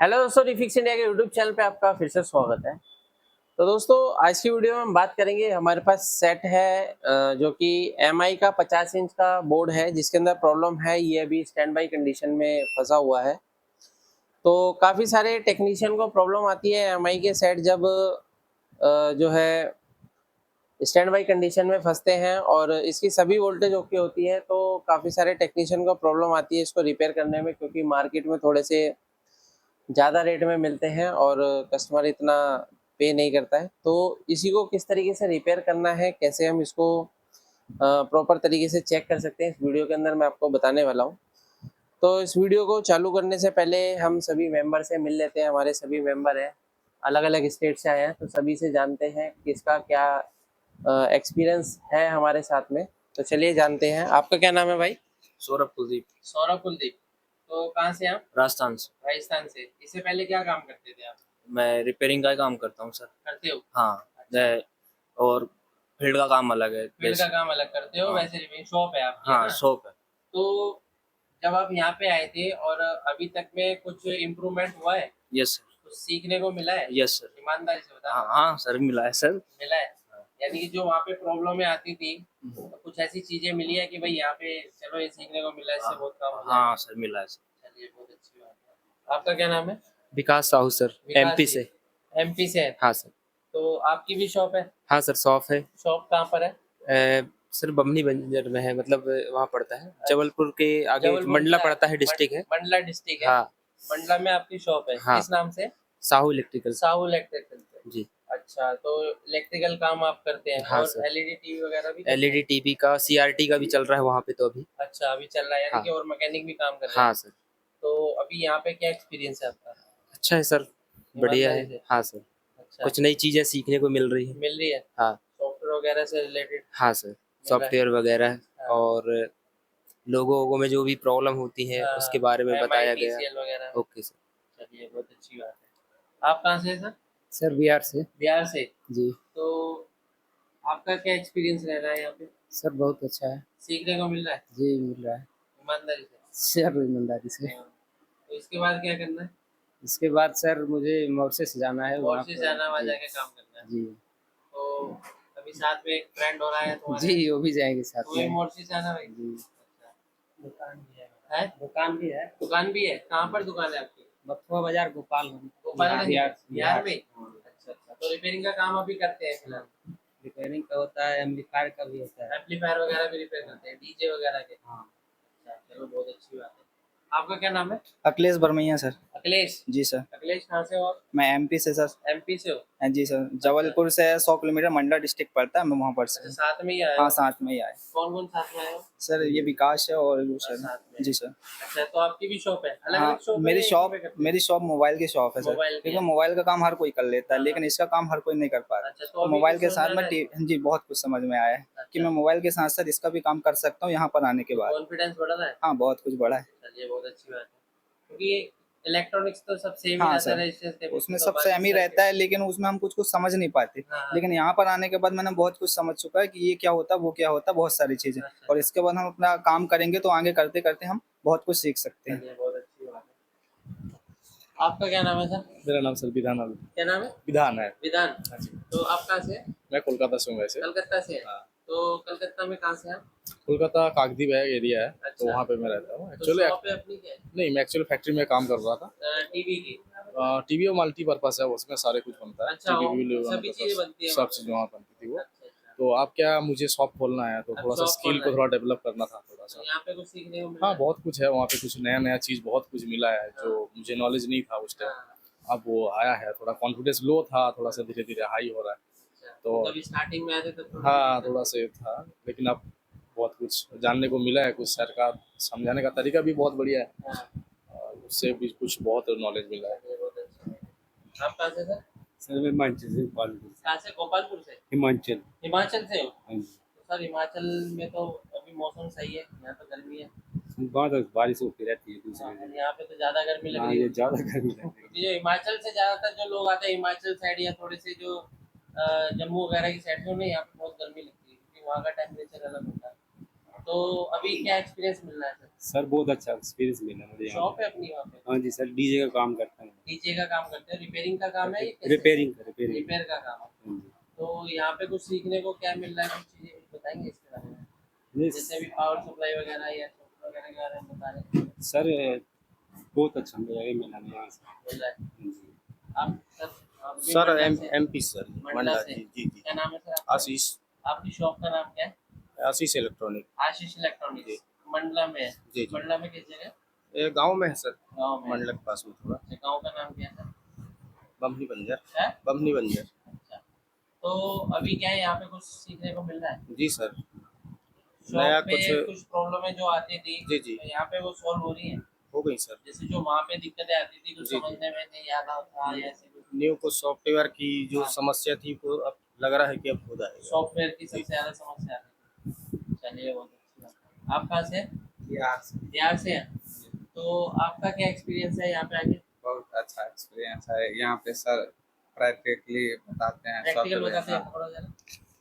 Hello दोस्तों, refix India के YouTube channel पे आपका फिर से स्वागत है। तो दोस्तों, आज की वीडियो में हम बात करेंगे। हमारे पास सेट है जो कि एमआई का 50 इंच का बोर्ड है, जिसके अंदर प्रॉब्लम है, ये अभी स्टैंड बाई कंडीशन में फंसा हुआ है। तो काफ़ी सारे टेक्नीशियन को प्रॉब्लम आती है एमआई के सेट जब जो है स्टैंड बाई कंडीशन में फंसते हैं और इसकी सभी वोल्टेज ओके होती है। तो काफ़ी सारे टेक्नीशियन को प्रॉब्लम आती है इसको रिपेयर करने में, क्योंकि मार्केट में थोड़े से ज़्यादा रेट में मिलते हैं और कस्टमर इतना पे नहीं करता है। तो इसी को किस तरीके से रिपेयर करना है, कैसे हम इसको प्रॉपर तरीके से चेक कर सकते हैं, इस वीडियो के अंदर मैं आपको बताने वाला हूँ। तो इस वीडियो को चालू करने से पहले हम सभी मेंबर से मिल लेते हैं। हमारे सभी मेंबर हैं, अलग अलग स्टेट से आए हैं, तो सभी से जानते हैं किसका क्या एक्सपीरियंस है हमारे साथ में। तो चलिए जानते हैं। आपका क्या नाम है भाई? सौरभ कुलदीप। सौरभ कुलदीप। तो कहाँ से आप? राजस्थान से। राजस्थान से। इससे पहले क्या काम करते थे आप? मैं रिपेयरिंग का ही काम करता हूँ सर। करते हो? हाँ। अच्छा। और फील्ड का काम अलग है। फील्ड का काम अलग करते हो। हाँ। वैसे रिपेयरिंग शॉप है आपकी, है हाँ, ना? शॉप है। तो जब आप यहाँ पे आए थे और अभी तक में कुछ इम्प्रूवमेंट हुआ है? Yes sir. कुछ सीखने को मिला है? Yes sir. ईमानदारी से हाँ बताना। हाँ सर, मिला है सर। मिला है? यानी कि जो वहाँ पे प्रॉब्लम आती थी, तो कुछ ऐसी चीजें मिली है कि भाई यहाँ पे चलो ये सीखने को मिला है, इससे बहुत काम हो जाएगा। हाँ सर, मिला है सर। चलिए, बहुत अच्छी बात है। आपका क्या नाम है? विकास साहू सर, विकास एमपी जी। से। एमपी से है? हाँ सर। तो आपकी भी शॉप है? हाँ सर, शॉप है। शॉप कहाँ पर है? सर बमनी बंजर में है, मतलब वहाँ पड़ता है, जबलपुर के आगे जबलपुर मंडला के पड़ता है, डिस्ट्रिक्ट है। मंडला डिस्ट्रिक्ट है। हाँ। मंडला में आपकी शॉप है? हाँ, किस नाम से? साहू इलेक्ट्रिकल। साहू इलेक्ट्रिकल से। जी। अच्छा, तो इलेक्ट्रिकल काम आप करते हैं हाँ और सर। एलईडी टीवी वगैरह भी करते एलईडी हैं? टीवी का, सीआरटी का भी चल रहा है वहाँ पे तो अभी। अच्छा, अभी चल रहा है, यानी हाँ। कि और मैकेनिक भी काम कर रहे हैं? हाँ सर। तो अभी यहाँ पे क्या एक्सपीरियंस है आपका? अच्छा है सर, बढ़िया ईमानदारी है। से? हाँ सर, अच्छा। कुछ नई चीज़ें सीखने को मिल रही है। मिल रही है? हाँ। सॉफ्टवेयर वगैरह से रिलेटेड हाँ सर, मिल रहा है? सॉफ्टवेयर वगैरह हाँ। और लोगों में जो भी प्रॉब्लम होती है उसके बारे में एम आई बताया टी गया। सी एल वगैरह में? Okay sir. चलिए, बहुत अच्छी बात है। आप कहाँ से हैं सर? सर बिहार से। बिहार से। जी। तो आपका क्या एक्सपीरियंस रह रहा है यहाँ पे? सर बहुत अच्छा है। सीखने को मिल रहा है? जी, मिल रहा है। ईमानदारी से? सर ईमानदारी से। हाँ। तो इसके बाद क्या करना है? इसके बाद सर मुझे मॉरिशस जाना है, वहाँ मॉरिशस पर। जाना, वहाँ जी। जाके काम करना है? जी। तो अभी साथ में एक फ्रेंड हो रहा है तुम्हारे? जी, वो भी जाएंगे साथ तो वही में। मॉरिशस जाना भाई? जी। अच्छा। दुकान भी है? दुकान भी है। दुकान भी है? कहाँ पर दुकान है आपकी? बथुआ बाजार, गोपालगंज। गोपालगंज में? बिहार। बिहार में? हाँ। अच्छा अच्छा। तो रिपेयरिंग का काम अभी करते हैं फिलहाल? रिपेयरिंग का होता है, एम्पलीफायर का भी होता है। एम्पलीफायर वगैरह भी रिपेयर करते हैं, डीजे वगैरह के? हाँ। अच्छा, चलो बहुत अच्छी बात है। आपका क्या नाम है? अखिलेश बरमैया सर। अखिलेश? जी सर। अखिलेश कहाँ से हो आप? मैं एमपी से सर। एमपी से हो? हाँ जी सर, जबलपुर से 100 किलोमीटर मंडला डिस्ट्रिक्ट पड़ता है, मैं वहाँ पर अच्छा, से। साथ में ही आए हाँ, हो? साथ में ही आए। कौन कौन साथ में आए हो? सर ये विकास है और वो और सर। साथ में? जी सर। अच्छा, तो आपकी भी शॉप है? अलग हाँ, अलग शॉप है मेरी या एक ही शॉप पे करते हो? मेरी शॉप मोबाइल की शॉप है सर, मोबाइल की क्योंकि है? मोबाइल का काम हर कोई कर लेता है, हाँ। लेकिन इसका काम हर कोई नहीं कर पा रहा। अच्छा, तो तो अभी मोबाइल कुछ के समझ साथ में आ में रहा है? जी, बहुत कुछ समझ में आया है कि अच्छा। मैं मोबाइल के साथ साथ इसका भी काम कर सकता हूँ यहाँ पर आने के बाद। कॉन्फिडेंस बढ़ रहा है? हाँ, बहुत कुछ बढ़ा है। चलिए, बहुत अच्छी बात है। क्योंकि इलेक्ट्रॉनिक्स तो सब सेम ही हाँ रहता है, सर, रेजिस्टेंस कैपेसिटी उसमें तो सब बाकी सेम ही सर्किट। रहता है, लेकिन उसमें हम कुछ कुछ समझ नहीं पाते। हाँ। लेकिन यहाँ पर आने के बाद मैंने बहुत कुछ समझ चुका है कि ये क्या होता है, वो क्या होता है, बहुत सारी चीज़ें। अच्छा और अच्छा। इसके बाद हम अपना काम करेंगे तो आगे करते करते हम बहुत कुछ सीख सकते हैं। चलिए, बहुत अच्छी बात है। आपका क्या नाम है सर? मेरा नाम सर विधान है। क्या नाम है? विधान है। विधान। हाँ जी। तो आप कहाँ से हैं? मैं कोलकाता से हूँ वैसे। कलकत्ता से हैं? हाँ। तो कलकत्ता में कहाँ से हैं आप? कोलकाता काकद्वीप है एरिया है, तो अच्छा। वहाँ पे मैं रहता हूँ तो एक्चुअली। शॉप है अपनी क्या है? नहीं, मैं एक्चुअली फैक्ट्री में काम कर रहा था। टीवी की? टीवी और मल्टीपर्पज़ है, उसमें सारे कुछ बनता है। अच्छा, टीवी भी सभी चीजें बनती है सब वहाँ चीज़ वहाँ बनती थी पे? वो। अच्छा अच्छा। तो आप क्या, मुझे शॉप खोलना है तो अब थोड़ा सा शॉप स्किल खोलना को है? थोड़ा डेवलप करना था थोड़ा तो सा। यहाँ पे कुछ सीखने को मिल हाँ, रहा है? बहुत कुछ है वहाँ पे, कुछ नया नया चीज़ बहुत कुछ मिला है जो मुझे नॉलेज नहीं था उस टाइम। हाँ। अब वो आया है, थोड़ा कॉन्फिडेंस लो था, थोड़ा सा धीरे धीरे हाई हो रहा है। अच्छा, तो जब स्टार्टिंग में आए थे तब हाँ, थोड़ा सा था, लेकिन अब बहुत कुछ जानने को मिला है। कुछ सर का समझाने का तरीका भी बहुत बढ़िया है, हाँ। और उससे भी कुछ बहुत नॉलेज मिला है। ये बहुत अच्छा है। आप कहाँ से सर? सर मैं हिमाचल से, गोपालगंज से। कहाँ से? गोपालपुर से? हिमाचल। हिमाचल से हो? हाँ जी। तो सर, हिमाचल में तो अभी मौसम सही है, यहाँ तो गर्मी है। वहाँ तो बारिश होती रहती है दूसरे हाँ, दिन। यहाँ पे तो ज्यादा गर्मी लग हाँ, रही है। ये ज़्यादा गर्मी लग रही क्योंकि जो हिमाचल से ज्यादातर जो लोग आते हैं हिमाचल साइड या थोड़े से जो जम्मू वगैरह की साइड से, उन्हें यहाँ पे बहुत गर्मी लगती है, क्योंकि वहाँ का टेम्परेचर अलग होता है। तो अभी क्या एक्सपीरियंस मिल रहा है सर? सर बहुत अच्छा एक्सपीरियंस मिला मुझे यहाँ शॉप है अपनी वहाँ पे? पे। हाँ जी सर, डीजे का काम करता हूँ। डीजे का काम करते हैं, रिपेयरिंग का काम है या कैसे? रिपेयरिंग रिपेयरिंग रिपेयर का काम है। हाँ जी। तो यहाँ पे कुछ सीखने को क्या मिल रहा है, कुछ चीजें कुछ बताएंगे इसके बारे में? नहीं, जैसे अभी पावर सप्लाई वगैरह या सॉफ्टवेयर वगैरह के बारे में बता रहे हैं, सर बहुत अच्छा मिला ये मिला यहाँ से। मिल रहा है। हाँ जी। आप सर, आप भी सर मंडला से? एमपी सर मंडला मंडला से। जी जी जी। क्या नाम है सर आपका? आशीष आपकी शॉप का नाम क्या है? आशीष इलेक्ट्रॉनिक। आशीष इलेक्ट्रॉनिक्स। मंडला में है? जी जी। मंडला में किस जगह? ये गांव में है सर, गाँव में। मंडला के पास में थोड़ा। अच्छा, गाँव का नाम क्या है सर? बमनी बंजर। है? बमनी बंजर। अच्छा, तो अभी क्या है, यहाँ पे कुछ सीखने को मिल रहा है? जी सर। शॉप नया पे कुछ कुछ प्रॉब्लमें जो आती थी, जी जी तो यहाँ पे वो सॉल्व हो रही है? हो गई सर। जैसे जो वहाँ पे दिक्कतें आती थी, कुछ जी। समझने में नहीं आ रहा था या ऐसे कुछ? न्यू कुछ सॉफ्टवेयर की जो हाँ। समस्या थी वो अब लग रहा है कि अब हो जाएगा। सॉफ्टवेयर की सबसे ज़्यादा समस्या आती थी। चलिए, बहुत अच्छी बात है। आप कहाँ से हैं? बिहार से हैं? तो आपका क्या एक्सपीरियंस है यहाँ पे आके? बहुत अच्छा एक्सपीरियंस है यहाँ पे सर। प्रैक्टिकली बताते हैं प्रैक्टिकल सॉफ्टवेयर। बताते हैं थोड़ा जरा?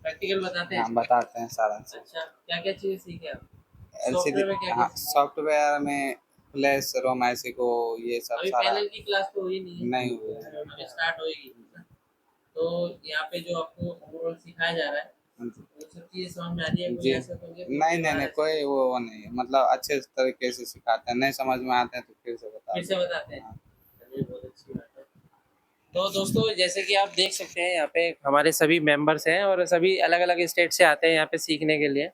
प्रैक्टिकल बताते हैं? हाँ बताते हैं सारा चीज। अच्छा, क्या क्या चीज़ें सीखे आप? एलसीडी सॉफ्टवेयर में क्या हाँ, क्या? सॉफ्टवेयर में फ्लैश रोम ऐसे को ये सब अभी सारा पहले की क्लास तो हुई नहीं है? नहीं हुआ है। अभी स्टार्ट होएगी। तो यहाँ पे जो आपको ओवरऑल सिखाया जा रहा है, हाँ जी। वो सब चीज़ें समझ में आ रही है? कोई जी। ऐसा तो नहीं है नहीं नहीं नहीं, कोई वो नहीं है, मतलब अच्छे तरीके से सिखाते हैं। नहीं समझ में आते हैं तो फिर से फिर से बताते बताते हैं? हैं। चलिए, बहुत अच्छी बात है। तो दोस्तों, जैसे कि आप देख सकते हैं, यहाँ पे हमारे सभी मेंबर्स हैं और सभी अलग अलग स्टेट से आते हैं यहाँ पे सीखने के लिए।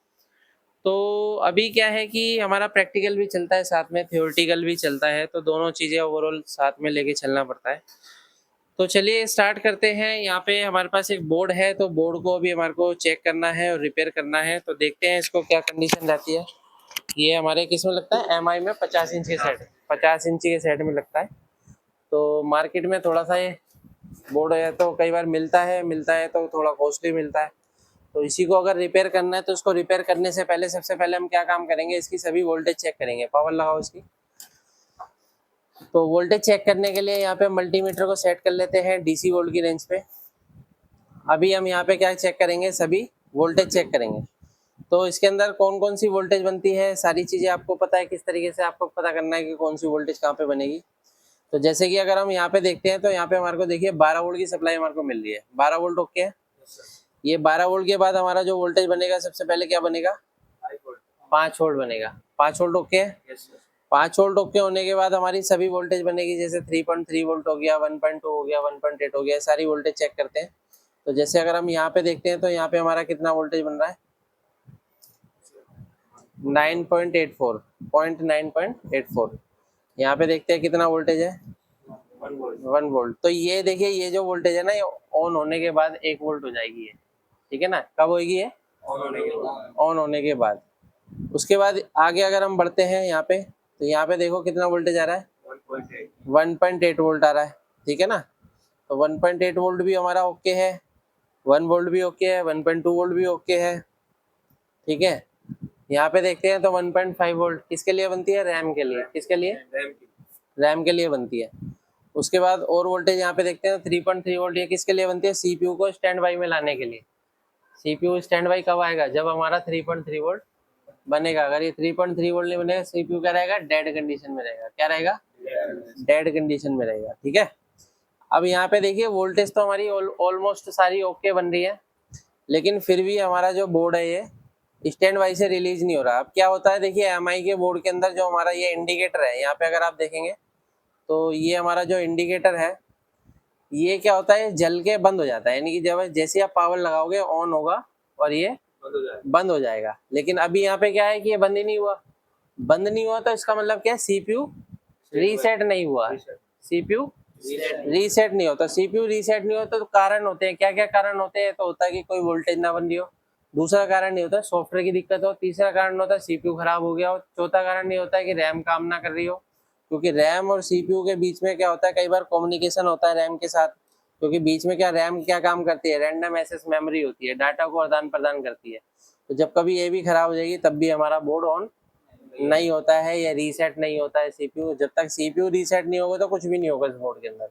तो अभी क्या है कि हमारा प्रैक्टिकल भी चलता है, साथ में थियोरेटिकल भी चलता है, तो दोनों चीज़ें ओवरऑल साथ में लेके चलना पड़ता है। तो चलिए स्टार्ट करते हैं। यहाँ पे हमारे पास एक बोर्ड है, तो बोर्ड को अभी हमारे को चेक करना है और रिपेयर करना है। तो देखते हैं इसको क्या कंडीशन रहती है। ये हमारे किस में लगता है? एमआई में 50 इंच के सेट, 50 इंच के सेट में लगता है। तो मार्केट में थोड़ा सा ये बोर्ड है तो कई बार मिलता है तो थोड़ा कॉस्टली मिलता है। तो इसी को अगर रिपेयर करना है तो इसको रिपेयर करने से पहले सबसे पहले हम क्या काम करेंगे, इसकी सभी वोल्टेज चेक करेंगे। पावर लगाओ इसकी। तो वोल्टेज चेक करने के लिए यहाँ पे मल्टीमीटर को सेट कर लेते हैं डीसी वोल्ट की रेंज पे। अभी हम यहाँ पे क्या चेक करेंगे, सभी वोल्टेज चेक करेंगे। तो इसके अंदर कौन कौन सी वोल्टेज बनती है, सारी चीज़ें आपको पता है। किस तरीके से आपको पता करना है कि कौन सी वोल्टेज कहाँ पे बनेगी। तो जैसे कि अगर हम यहाँ पे देखते हैं तो यहाँ पे हमारे को देखिए 12 वोल्ट की सप्लाई हमारे को मिल रही है। 12 वोल्ट ओके है। ये 12 वोल्ट के बाद हमारा जो वोल्टेज बनेगा सबसे पहले क्या बनेगा? 5 वोल्ट बनेगा। 5 वोल्ट ओके है। 5 वोल्ट ओके होने के बाद हमारी सभी वोल्टेज बनेगी, जैसे 3.3 वोल्ट हो गया, 1.2 हो गया, 1.8 हो गया, सारी वोल्टेज चेक करते हैं। तो जैसे अगर हम यहाँ पे देखते हैं तो यहाँ पे हमारा कितना वोल्टेज बन रहा है? 9.84, 9.84। यहाँ पे देखते हैं कितना वोल्टेज है? 1 वोल्ट। तो ये देखिए, ये जो वोल्टेज है ना, ये ऑन होने के बाद 1 वोल्ट हो जाएगी ये। ठीक है ना? कब होगी ये? ऑन होने के बाद। उसके बाद आगे अगर हम बढ़ते हैं यहाँ पे, तो यहाँ पे देखो कितना वोल्टेज आ रहा है? 1.8 वोल्ट आ रहा है। ठीक है ना? तो 1.8 वोल्ट भी हमारा ओके है, 1 वोल्ट भी ओके है, 1.2 वोल्ट भी ओके है। ठीक है। यहाँ पे देखते हैं तो 1.5 वोल्ट किसके लिए बनती है? रैम के लिए। किसके लिए? रैम के लिए बनती है। उसके बाद और वोल्टेज यहाँ पे देखते हैं 3.3 वोल्ट, ये किसके लिए बनती है? सीपीयू को स्टैंड बाई में लाने के लिए। सीपीयू स्टैंड बाई कब आएगा? जब हमारा 3.3 वोल्ट बनेगा। अगर ये 3.3 वोल्ट नहीं बनेगा, सीपीयू क्या रहेगा? डेड कंडीशन में रहेगा। क्या रहेगा? डेड कंडीशन में रहेगा। ठीक है। अब यहाँ पे देखिए वोल्टेज तो हमारी ऑलमोस्ट सारी ओके बन रही है, लेकिन फिर भी हमारा जो बोर्ड है ये स्टैंड बाई से रिलीज नहीं हो रहा। अब क्या होता है, देखिए एमआई के बोर्ड के अंदर जो हमारा ये इंडिकेटर है, यहाँ पे अगर आप देखेंगे तो ये हमारा जो इंडिकेटर है, ये क्या होता है, जल के बंद हो जाता है। यानी कि जब जैसे आप पावर लगाओगे ऑन होगा और ये बंद हो जाएगा। लेकिन अभी यहाँ पे क्या है कि ये बंद ही नहीं हुआ। बंद नहीं हुआ तो इसका मतलब क्या है? सीपीयू रीसेट नहीं हुआ। सीपीयू रीसेट नहीं होता। सीपीयू रीसेट नहीं होता तो कारण होते हैं, क्या क्या कारण होते हैं? तो होता है कि कोई वोल्टेज ना बन रही हो। दूसरा कारण नहीं होता सॉफ्टवेयर की दिक्कत हो। तीसरा कारण होता है सीपीयू खराब हो गया हो। चौथा कारण नहीं होता है कि रैम काम ना कर रही हो, क्योंकि रैम और सीपीयू के बीच में क्या होता है, कई बार कम्युनिकेशन होता है रैम के साथ। क्योंकि बीच में क्या, रैम क्या काम करती है? रैंडम एक्सेस मेमोरी होती है, डाटा को आदान प्रदान करती है। तो जब कभी ये भी खराब हो जाएगी तब भी हमारा बोर्ड ऑन नहीं होता है या रीसेट नहीं होता है सीपीयू। जब तक सीपीयू रीसेट नहीं होगा तो कुछ भी नहीं होगा इस बोर्ड के अंदर।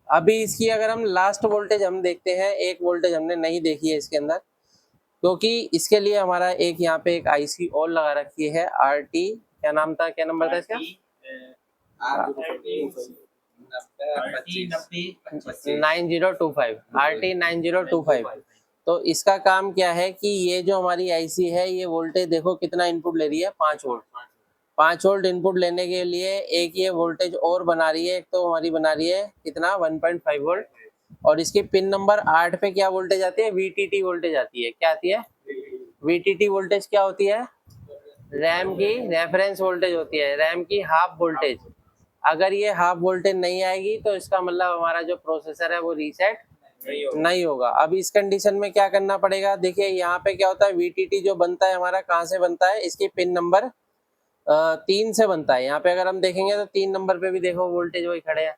अभी इसकी अगर हम लास्ट वोल्टेज हम देखते हैं, एक वोल्टेज हमने नहीं देखी है इसके अंदर, क्योंकि इसके लिए हमारा एक यहाँ पे एक आईसी और लगा रखी है RT, क्या नाम था, क्या नंबर था इसका, 9025, RT 9025। तो इसका काम क्या है कि ये जो हमारी आईसी है ये वोल्टेज देखो कितना इनपुट ले रही है, 5 वोल्ट। 5 वोल्ट इनपुट लेने के लिए एक ये वोल्टेज और बना रही है, एक तो हमारी बना रही है कितना 1.5 वोल्ट, और इसके पिन नंबर 8 पे क्या वोल्टेज आती है, VTT वोल्टेज आती है। क्या आती है VTT वोल्टेज? क्या होती है? रैम की रेफरेंस वोल्टेज होती है, रैम की हाफ वोल्टेज। अगर ये हाफ वोल्टेज नहीं आएगी तो इसका मतलब हमारा जो प्रोसेसर है वो रीसेट नहीं होगा। अब इस कंडीशन में क्या करना पड़ेगा, देखिए यहाँ पे क्या होता है, VTT जो बनता है हमारा कहाँ से बनता है, इसकी पिन नंबर 3 से बनता है। यहाँ पे अगर हम देखेंगे तो 3 नंबर पे भी देखो वोल्टेज वही खड़े हैं।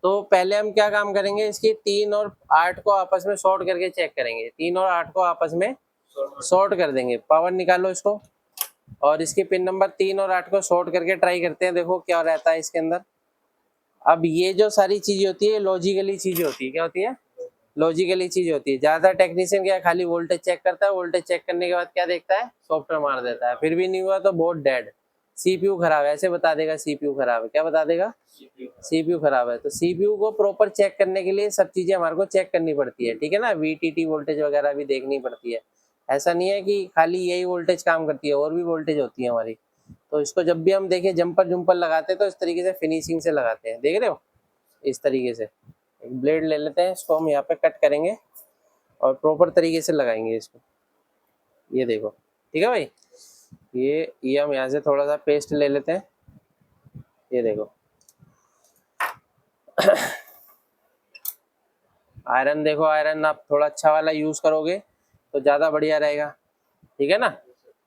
तो पहले हम क्या काम करेंगे, इसकी 3 और 8 को आपस में शॉर्ट करके चेक करेंगे। 3 और 8 को आपस में शॉर्ट कर देंगे, पावर निकालो इसको, और इसकी पिन नंबर 3 और 8 को शॉर्ट करके ट्राई करते हैं, देखो क्या रहता है इसके अंदर। अब ये जो सारी चीजें होती है लॉजिकली चीजें होती है, क्या होती है, लॉजिकली चीज होती है। ज्यादा टेक्नीशियन क्या खाली वोल्टेज चेक करता है, वोल्टेज चेक करने के बाद क्या देखता है, सॉफ्टवेयर मार देता है, फिर भी नहीं हुआ तो बोर्ड डेड, CPU खराब है, ऐसे बता देगा CPU खराब है। क्या बता देगा, CPU खराब है। तो CPU को प्रॉपर चेक करने के लिए सब चीजें हमारे को चेक करनी पड़ती है, ठीक है ना, VTT वोल्टेज वगैरह भी देखनी पड़ती है। ऐसा नहीं है कि खाली यही वोल्टेज काम करती है, और भी वोल्टेज होती है हमारी। तो इसको जब भी हम देखें जंपर जुम्पर लगाते हैं तो इस तरीके से फिनिशिंग से लगाते हैं, देख रहे हो, इस तरीके से। एक ब्लेड ले लेते हैं, इसको हम यहाँ पे कट करेंगे और प्रॉपर तरीके से लगाएंगे इसको, ये देखो, ठीक है भाई। ये हम यहाँ से थोड़ा सा पेस्ट ले लेते हैं, ये देखो आयरन देखो, आयरन आप थोड़ा अच्छा वाला यूज करोगे तो ज्यादा बढ़िया रहेगा, ठीक है ना।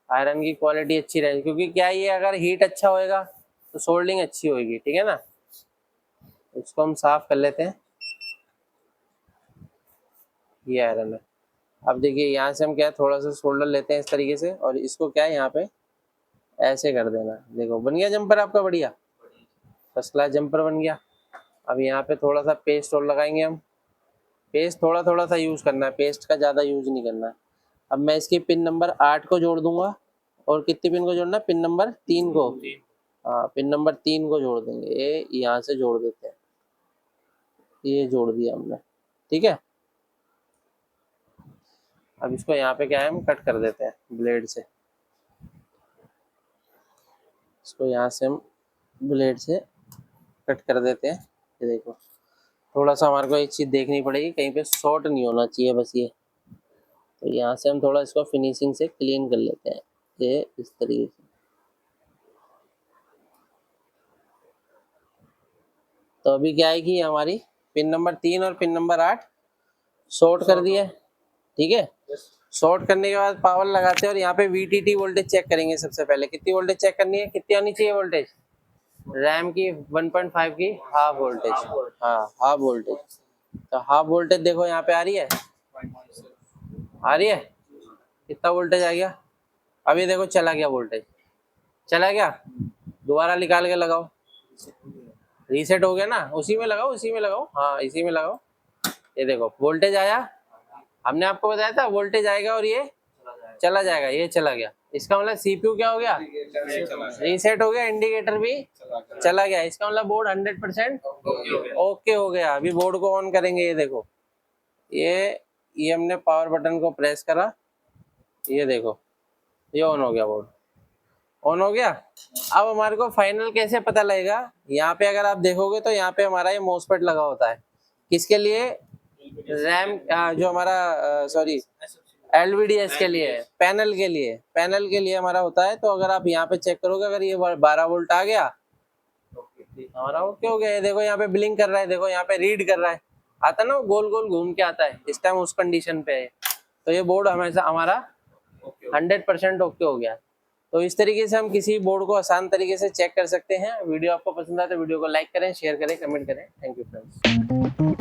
आयरन की क्वालिटी अच्छी रहेगी, क्योंकि क्या ये अगर हीट अच्छा होएगा तो सोल्डिंग अच्छी होगी, ठीक है ना। इसको हम साफ कर लेते हैं, ये आयरन है। अब देखिए यहाँ से हम क्या है, थोड़ा सा सोल्डर लेते हैं इस तरीके से, और इसको क्या है यहाँ पे ऐसे कर देना। देखो बन गया जंपर आपका, बढ़िया फर्स्ट क्लास जंपर बन गया। अब यहाँ पे थोड़ा सा पेस्ट और लगाएंगे हम, पेस्ट थोड़ा थोड़ा सा यूज करना है, पेस्ट का ज्यादा यूज नहीं करना है। अब मैं इसकी पिन नंबर 8 को जोड़ दूंगा, और कितनी पिन को जोड़ना है, पिन नंबर 3 को, हाँ पिन नंबर 3 को जोड़ देंगे। ये यहाँ से जोड़ देते हैं, ये जोड़ दिया हमने, ठीक है। अब इसको यहाँ पे क्या है, हम कट कर देते हैं ब्लेड से, इसको यहाँ से हम ब्लेड से कट कर देते हैं। ये देखो थोड़ा सा हमारे को एक चीज देखनी पड़ेगी, कहीं पे शॉर्ट नहीं होना चाहिए बस ये। तो यहाँ से हम थोड़ा इसको फिनिशिंग से क्लीन कर लेते हैं, ये इस तरीके से। तो अभी क्या है कि हमारी पिन नंबर 3 और पिन नंबर 8 शॉर्ट कर दिया, ठीक है। शॉर्ट करने के बाद पावर लगाते हैं, और यहाँ पे VTT वोल्टेज चेक करेंगे। सबसे पहले कितनी वोल्टेज चेक करनी है, कितनी आनी चाहिए वोल्टेज, रैम की 1.5 की हाफ वोल्टेज, हाँ हाफ वोल्टेज। तो हाफ वोल्टेज देखो यहाँ पे आ रही है, आ रही है, कितना वोल्टेज आ गया, अभी देखो चला गया वोल्टेज, चला गया। दोबारा निकाल के लगाओ, रीसेट हो गया ना, उसी में लगाओ, उसी में लगाओ, हाँ इसी में लगाओ। ये देखो वोल्टेज आया, हमने आपको बताया था वोल्टेज आएगा और ये चला जाएगा, ये चला गया। इसका मतलब CPU क्या हो गया, रीसेट हो गया, इंडिकेटर भी चला गया। इसका मतलब बोर्ड 100% ओके हो गया। अभी बोर्ड को ऑन करेंगे, ये देखो, ये हमने पावर बटन को प्रेस करा, ये देखो ये ऑन हो गया, बोर्ड ऑन हो गया। अब हमारे को फाइनल कैसे पता लगेगा, यहाँ पे अगर आप देखोगे तो यहाँ पे हमारा ये मॉसफेट लगा होता है, किसके लिए, रैम जो हमारा सॉरी LVDS के लिए, पैनल के लिए, पैनल के लिए हमारा होता है। तो अगर आप यहाँ पे चेक करोगे, अगर ये 12 वोल्ट आ गया हमारा ओके हो गया। ये देखो यहाँ पे ब्लिंक कर रहा है, देखो यहाँ पे रीड कर रहा है, आता ना गोल गोल घूम के आता है, इस टाइम उस कंडीशन पे है। तो ये बोर्ड हमेशा हमारा 100% ओके हो गया। तो इस तरीके से हम किसी बोर्ड को आसान तरीके से चेक कर सकते हैं। वीडियो आपको पसंद आए तो वीडियो को लाइक करें, शेयर करें, कमेंट करें। Thank you friends.